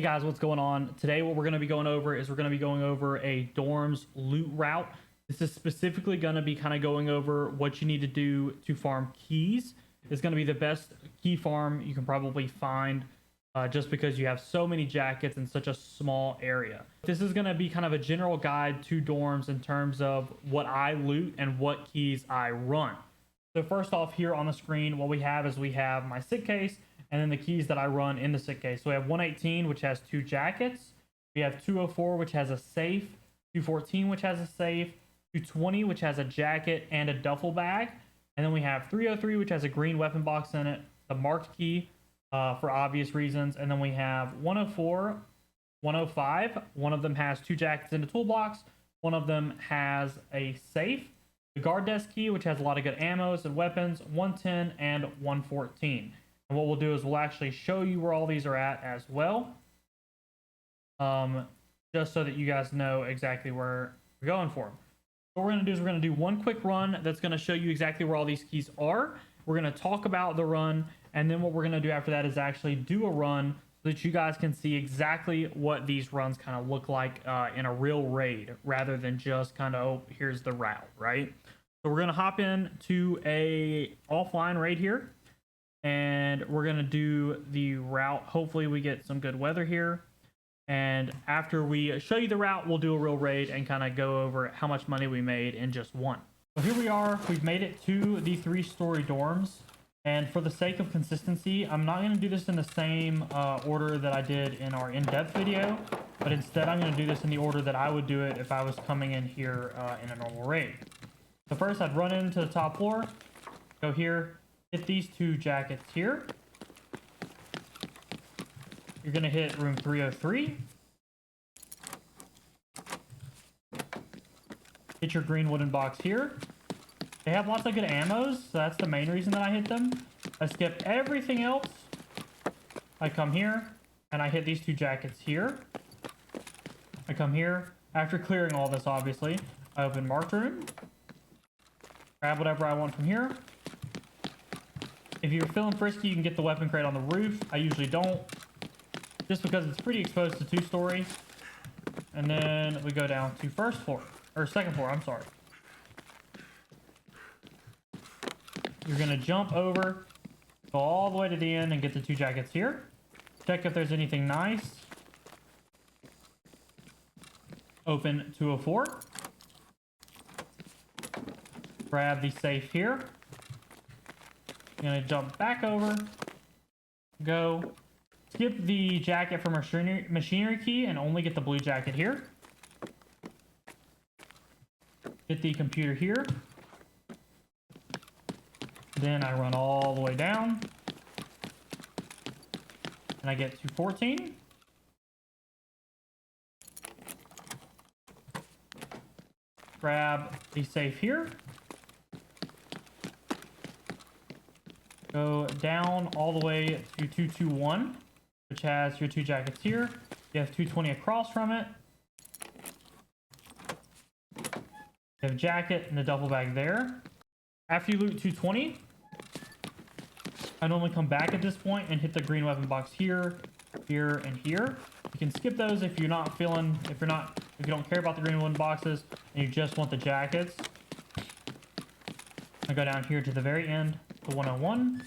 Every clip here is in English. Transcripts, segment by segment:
Hey guys, what's going on? Today what we're going to be going over is we're going to be going over a dorms loot route. This is specifically going to be kind of going over what you need to do to farm keys. It's going to be the best key farm you can probably find just because you have so many jackets in such a small area. This is going to be kind of a general guide to dorms in terms of what I loot and what keys I run. So first off, here on the screen, what we have is we have my SIG case and then the keys that I run in the SIG case. So we have 118, which has 2 jackets. We have 204, which has a safe. 214, which has a safe. 220, which has a jacket and a duffel bag. And then we have 303, which has a green weapon box in it, the marked key for obvious reasons. And then we have 104, 105. One of them has 2 jackets in the toolbox. One of them has a safe. The guard desk key, which has a lot of good ammos and weapons, 110 and 114. And what we'll do is we'll actually show you where all these are at as well. Just so that you guys know exactly where we're going for them. What we're going to do is we're going to do one quick run that's going to show you exactly where all these keys are. We're going to talk about the run, and then what we're going to do after that is actually do a run so that you guys can see exactly what these runs kind of look like in a real raid, rather than just kind of, oh, here's the route, right? So we're going to hop in to a offline raid here, and we're going to do the route. Hopefully we get some good weather here. And after we show you the route, we'll do a real raid and kind of go over how much money we made in just one. So here we are. We've made it to the 3-story dorms. And for the sake of consistency, I'm not going to do this in the same order that I did in our in-depth video. But instead, I'm going to do this in the order that I would do it if I was coming in here in a normal raid. So first, I'd run into the top floor. Go here. Hit these 2 jackets here. You're going to hit room 303. Hit your green wooden box here. They have lots of good ammos, so that's the main reason that I hit them. I skip everything else. I come here, and I hit these 2 jackets here. I come here. After clearing all this, obviously, I open marked room. Grab whatever I want from here. If you're feeling frisky, you can get the weapon crate on the roof. I usually don't, just because it's pretty exposed to 2-story. And then we go down to second floor, I'm sorry. You're gonna jump over, go all the way to the end and get the 2 jackets here. Check if there's anything nice. Open 204. Grab the safe here. You're gonna jump back over, go, skip the jacket from our machinery key and only get the blue jacket here. Get the computer here. Then I run all the way down. And I get to 14. Grab the safe here. Go down all the way to 221, which has your 2 jackets here. You have 220 across from it. You have a jacket and a duffel bag there. After you loot 220, I normally come back at this point and hit the green weapon box here, here, and here. You can skip those if you're not feeling, if you don't care about the green weapon boxes and you just want the jackets. I go down here to the very end, to 101.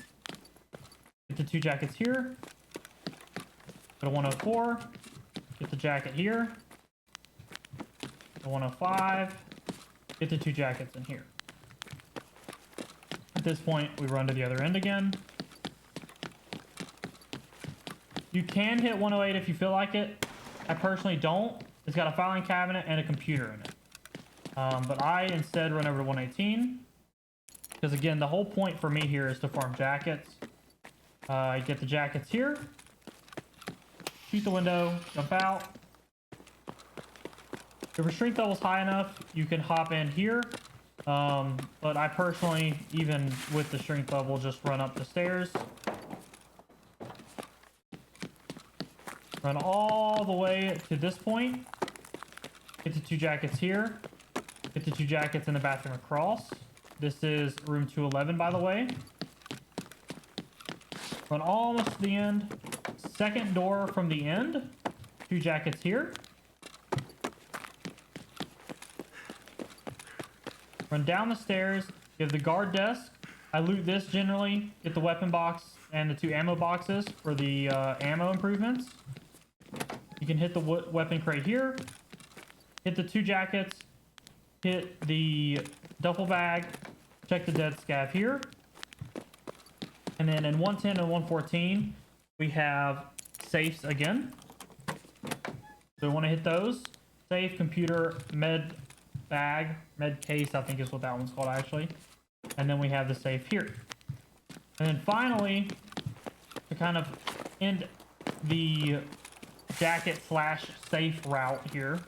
Get the 2 jackets here. Go to 104. Get the jacket here. To 105. Get the 2 jackets in here. At this point, we run to the other end again. You can hit 108 if you feel like it. I personally don't. It's got a filing cabinet and a computer in it. But I instead run over to 118. Because again, the whole point for me here is to farm jackets. Get the jackets here. Shoot the window. Jump out. If your strength level's high enough, you can hop in here. But I personally, even with the strength level, just run up the stairs. Run all the way to this point. Get the 2 jackets here. Get the 2 jackets in the bathroom across. This is room 211, by the way. Run almost to the end. Second door from the end. 2 jackets here. Run down the stairs, give the guard desk. I loot this generally, get the weapon box and the 2 ammo boxes for the ammo improvements. You can hit the weapon crate here, hit the 2 jackets, hit the duffel bag, check the dead scav here. And then in 110 and 114, we have safes again. So we want to hit those. Safe, computer, med bag, med case, I think is what that one's called actually. And then we have the safe here. And then finally, to kind of end the jacket slash safe route here,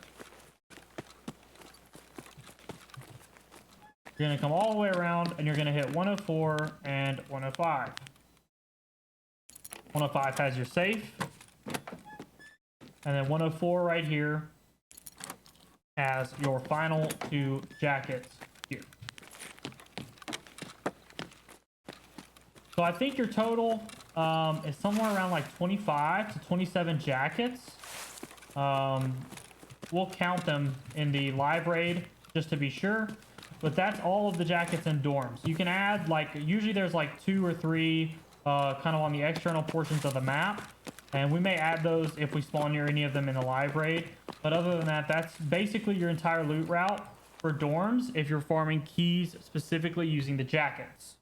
you're going to come all the way around and you're going to hit 104 and 105. 105 has your safe. And then 104 right here has your final 2 jackets here. So I think your total is somewhere around like 25 to 27 jackets. We'll count them in the live raid just to be sure. But that's all of the jackets in dorms. You can add, like, usually there's like 2 or 3 kind of on the external portions of the map. And we may add those if we spawn near any of them in the live raid. But other than that, that's basically your entire loot route for dorms if you're farming keys specifically using the jackets.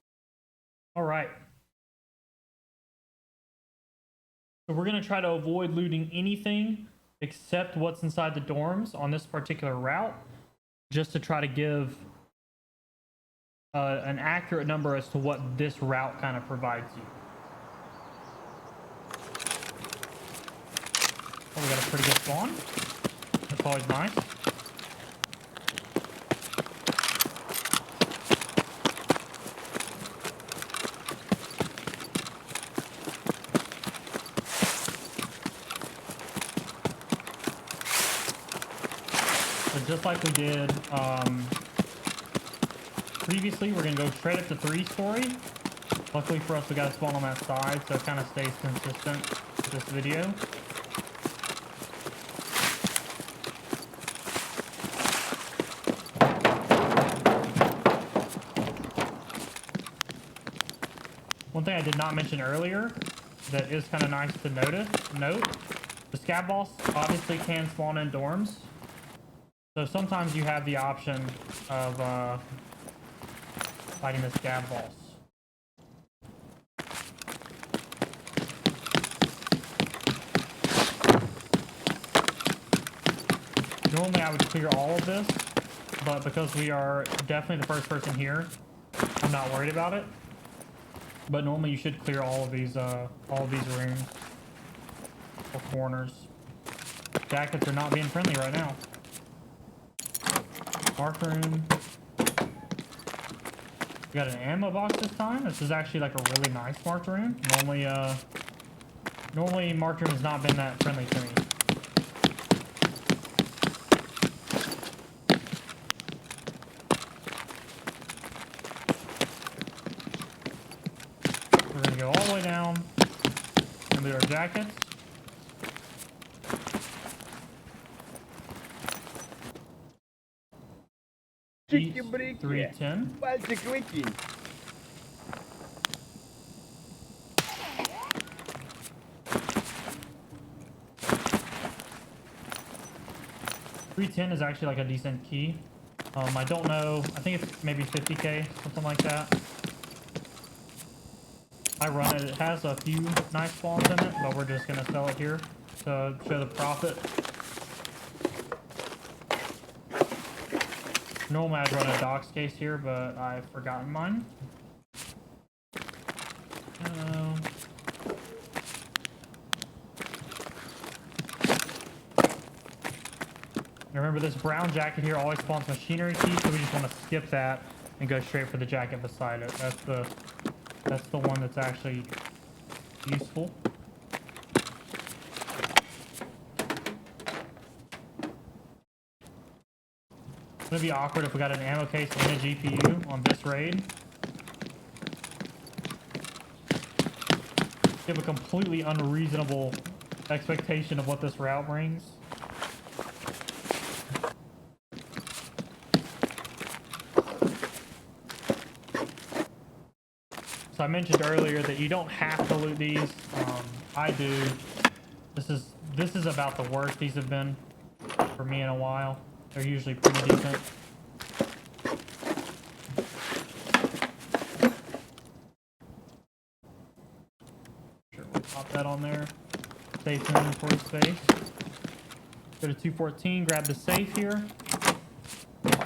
All right. So we're going to try to avoid looting anything except what's inside the dorms on this particular route, just to try to give an accurate number as to what this route kind of provides you. Oh, we got a pretty good spawn. That's always nice. So just like we did previously, we're going to go straight up to 3-story. Luckily for us, we got a spawn on that side, so it kind of stays consistent with this video. One thing I did not mention earlier that is kind of nice to note, the scav boss obviously can spawn in dorms. So sometimes you have the option of fighting the scav boss. Normally I would clear all of this, but because we are definitely the first person here, I'm not worried about it. But normally you should clear all of these rooms or corners. Jackets are not being friendly right now. Mark room. We got an ammo box this time. This is actually like a really nice marked room. Normally marked room has not been that friendly to me. We're gonna go all the way down and do our jackets. Чики-брики. 310. Пальчик выкинь. .310 is actually like a decent key. I don't know. I think it's maybe 50k, something like that. I run it. It has a few nice spawns in it, but we're just gonna sell it here to show the profit. Normally I'd run a docs case here, but I've forgotten mine. Remember, this brown jacket here always spawns machinery keys, so we just want to skip that and go straight for the jacket beside it. That's the one that's actually useful. It's gonna be awkward if we got an ammo case and a GPU on this raid. Give a completely unreasonable expectation of what this route brings. So I mentioned earlier that you don't have to loot these. I do. This is about the worst these have been for me in a while. They're usually pretty decent. Sure, we'll pop that on there. Safe inventory space. Go to 214, grab the safe here.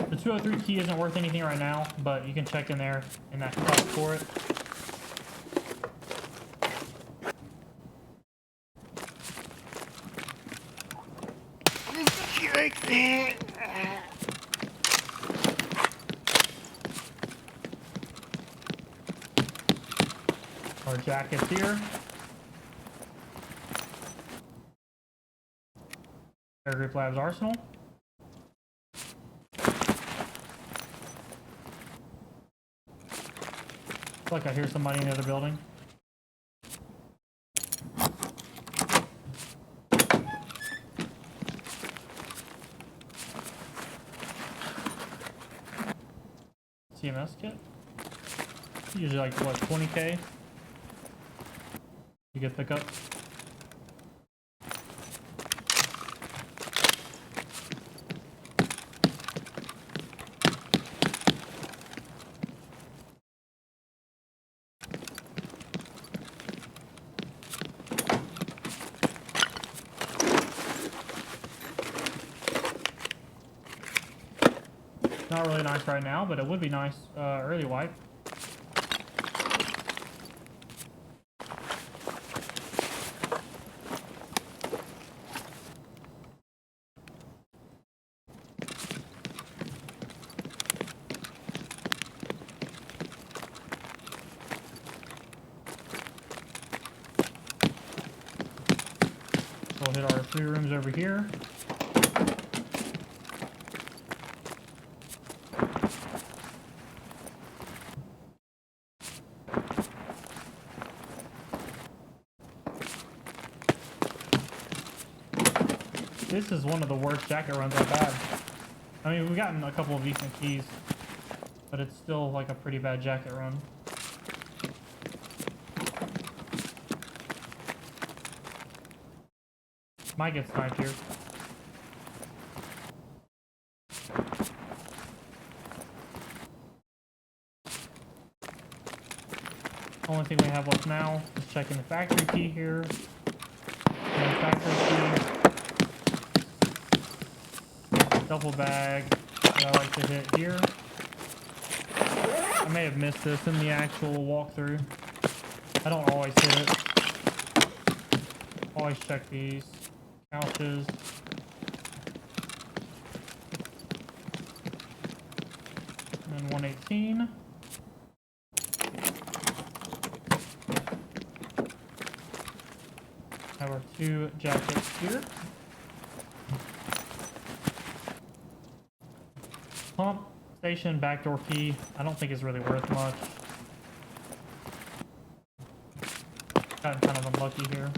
The 203 key isn't worth anything right now, but you can check in there in that cup for it. Our jackets here. Air Group Labs Arsenal. Looks like I hear somebody in the other building. CMS kit. Usually like what, 20k? You get pick up. Not really nice right now, but it would be nice early wipe. We'll hit our 3 rooms over here. This is one of the worst jacket runs I've had. I mean, we've gotten a couple of decent keys, but it's still like a pretty bad jacket run. Might get sniped here. Only thing we have left now is checking the factory key here. Factory key. Duffel bag that I like to hit here. I may have missed this in the actual walkthrough. I don't always hit it. Always check these. Couches. And then 118. Have our 2 jackets here. Pump station backdoor key. I don't think it's really worth much. Gotten kind of unlucky here.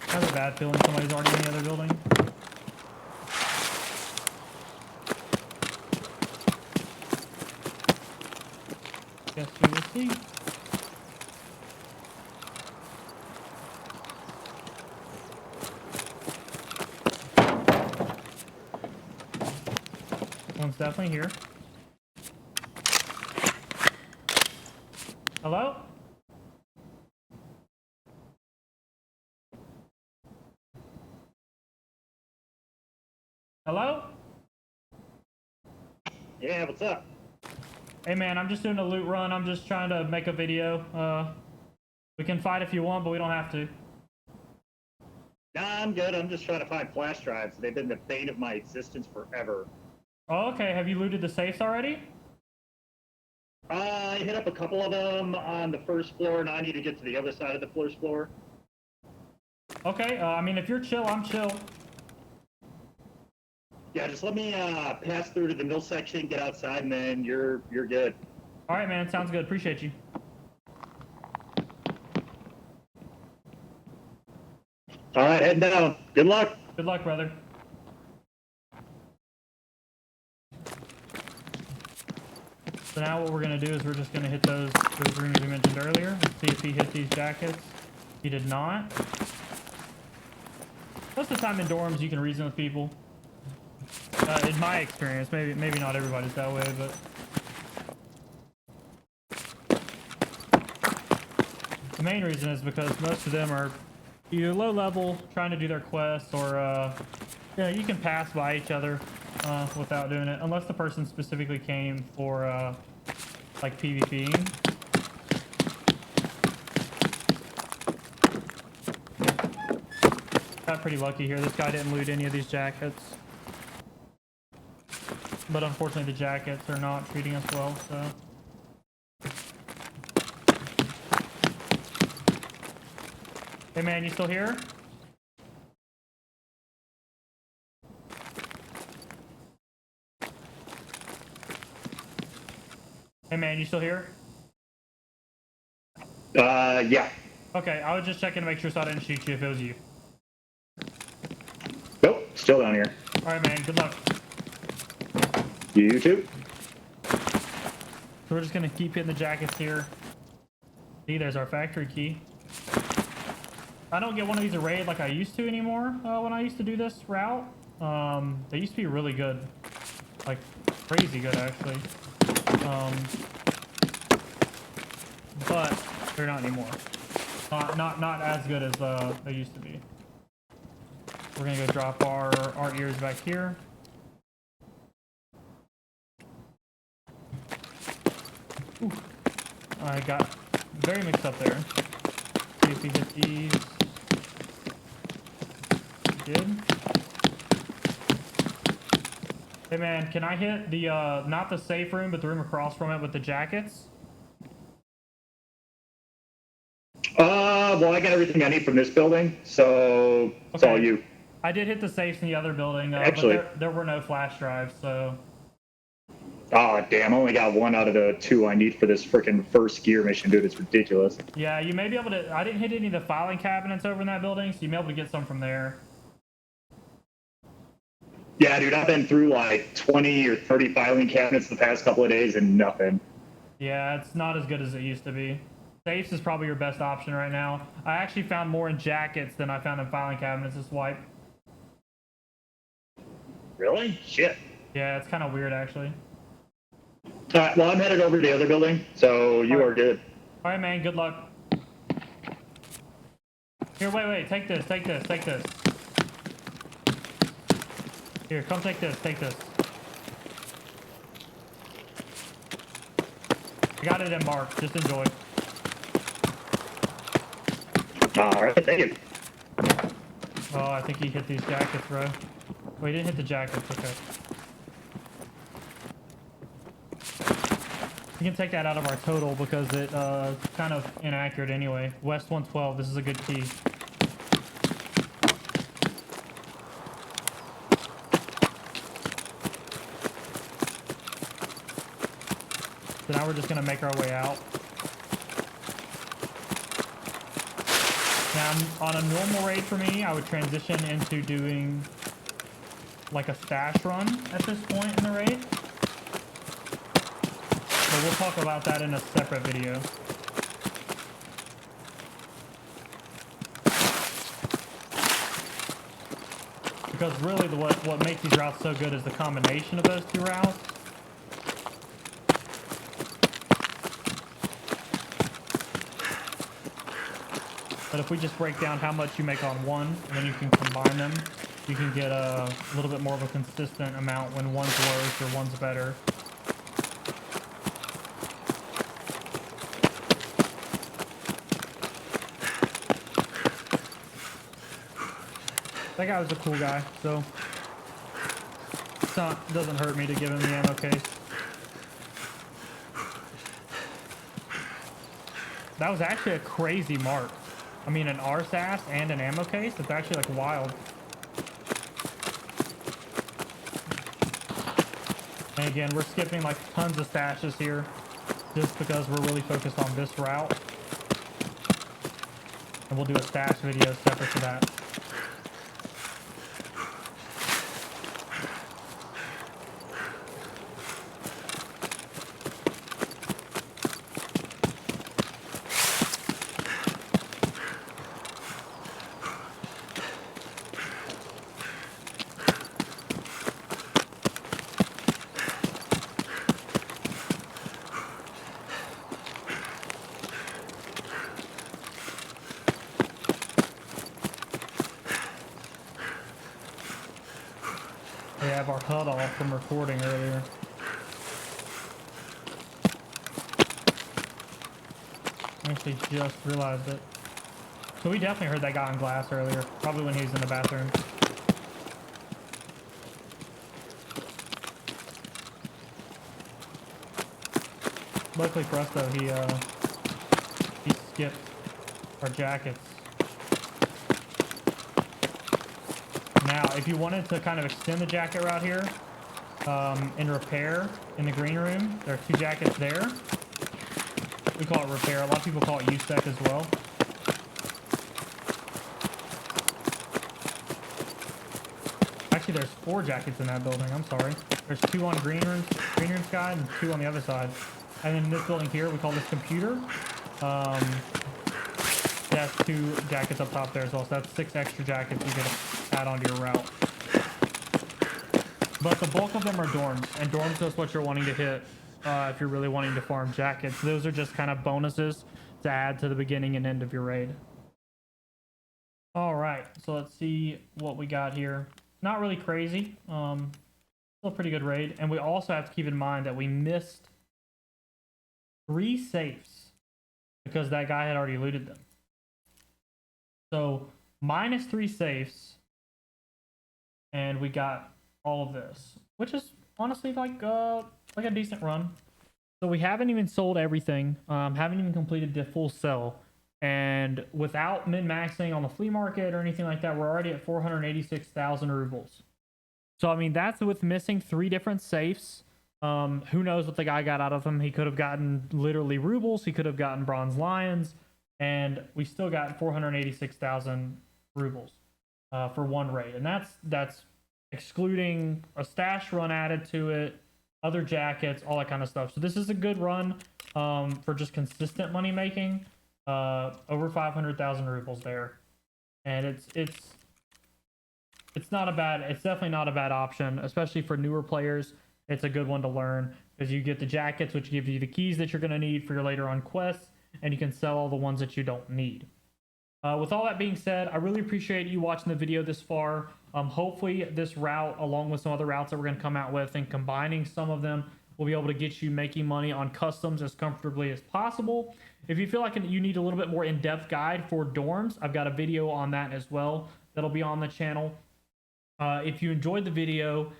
I have a bad feeling somebody's already in the other building. Guess we will see. One's definitely here. Hello? Hello? Yeah, what's up? Hey man, I'm just doing a loot run. I'm just trying to make a video. We can fight if you want, but we don't have to. Nah, I'm good. I'm just trying to find flash drives. They've been the bane of my existence forever. Oh, okay. Have you looted the safes already? I hit up a couple of them on the first floor, and I need to get to the other side of the first floor. Okay, I mean, if you're chill, I'm chill. Yeah, just let me pass through to the mill section, get outside, and then you're good. All right, man. Sounds good. Appreciate you. right, heading down. Good luck. Good luck, brother. So now what we're gonna do is we're just gonna hit those rooms we mentioned earlier. Let's see if he hit these jackets. He did not. Most of the time in dorms you can reason with people. In my experience, maybe not everybody's that way, but the main reason is because most of them are either low level, trying to do their quests, or you can pass by each other without doing it, unless the person specifically came for like PvPing. Got pretty lucky here. This guy didn't loot any of these jackets, but unfortunately the jackets are not treating us well, so. Hey man, you still here? Hey man, you still here? Yeah. Okay, I was just checking to make sure so I didn't shoot you if it was you. Nope, still down here. Alright man, good luck. You too. So we're just gonna keep hitting the jackets here. See, there's our factory key. I don't get one of these a raid like I used to anymore when I used to do this route. They used to be really good. Like, crazy good, actually. But they're not anymore. Not as good as they used to be. We're gonna go drop our ears back here. Ooh. I got very mixed up there. See if we hit these. Good. Hey man, can I hit the not the safe room, but the room across from it with the jackets? Well, I got everything I need from this building, so it's all you. I did hit the safes in the other building, Actually, but there were no flash drives, so. Oh, damn, I only got one out of the two I need for this freaking first gear mission, dude. It's ridiculous. Yeah, you may be able to. I didn't hit any of the filing cabinets over in that building, so you may be able to get some from there. Yeah, dude, I've been through like 20 or 30 filing cabinets the past couple of days and nothing. Yeah, it's not as good as it used to be. Safes is probably your best option right now. I actually found more in jackets than I found in filing cabinets this wipe. Really? Shit. Yeah, it's kind of weird, actually. All right, well, I'm headed over to the other building, so you are good. All right, man, good luck. Here, wait, take this. Here, come take this. I got it in mark. Just enjoy. All right, thank you. Oh, I think he hit these jackets, bro. Oh, he didn't hit the jackets. Okay. You can take that out of our total because it's kind of inaccurate anyway. West 112. This is a good key. So now we're just gonna make our way out. Now, on a normal raid for me, I would transition into doing like a stash run at this point in the raid. But we'll talk about that in a separate video. Because really what makes these routes so good is the combination of those two routes. But if we just break down how much you make on one, and then you can combine them, you can get a little bit more of a consistent amount when one's worse or one's better. That guy was a cool guy, so it doesn't hurt me to give him the ammo case. That was actually a crazy mark. I mean, an RSAS and an ammo case. It's actually like wild. And again, we're skipping like tons of stashes here just because we're really focused on this route. And we'll do a stash video separate to that. from recording earlier. I actually just realized it. So we definitely heard that guy on glass earlier, probably when he was in the bathroom. Luckily for us though, he skipped our jackets. Now, if you wanted to kind of extend the jacket route here, and repair in the green room, there are 2 jackets there. We call it repair. A lot of people call it USEC as well. Actually, there's 4 jackets in that building. I'm sorry. There's 2 on green room side and 2 on the other side. And then this building here, we call this computer. That's 2 jackets up top there as well. So that's 6 extra jackets you could add onto your route. But the bulk of them are dorms, and dorms is what you're wanting to hit if you're really wanting to farm jackets. Those are just kind of bonuses to add to the beginning and end of your raid. All right, so let's see what we got here. Not really crazy. Still a pretty good raid. And we also have to keep in mind that we missed 3 safes because that guy had already looted them. So minus 3 safes, and we got all of this, which is honestly like a decent run. So we haven't even sold everything, haven't even completed the full sell, and without min-maxing on the flea market or anything like that, we're already at 486,000 rubles. So I mean, that's with missing 3 different safes. Who knows what the guy got out of them? He could have gotten literally rubles, he could have gotten bronze lions, and we still got 486,000 rubles for one raid, and that's excluding a stash run added to it, other jackets, all that kind of stuff. So this is a good run for just consistent money making. Over 500,000 rubles there, and it's not a bad. It's definitely not a bad option, especially for newer players. It's a good one to learn because you get the jackets, which give you the keys that you're going to need for your later on quests, and you can sell all the ones that you don't need. With all that being said, I really appreciate you watching the video this far. Hopefully this route, along with some other routes that we're going to come out with, and combining some of them, will be able to get you making money on customs as comfortably as possible. If you feel like you need a little bit more in-depth guide for dorms, I've got a video on that as well that'll be on the channel. If you enjoyed the video,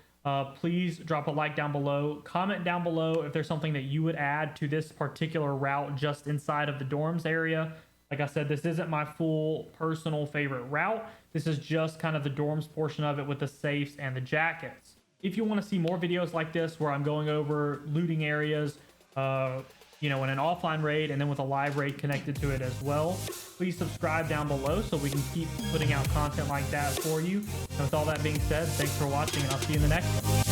please drop a like down below. Comment down below if there's something that you would add to this particular route just inside of the dorms area. Like I said, this isn't my full personal favorite route. This is just kind of the dorms portion of it with the safes and the jackets. If you want to see more videos like this where I'm going over looting areas, you know, in an offline raid and then with a live raid connected to it as well, please subscribe down below so we can keep putting out content like that for you. And with all that being said, thanks for watching, and I'll see you in the next one.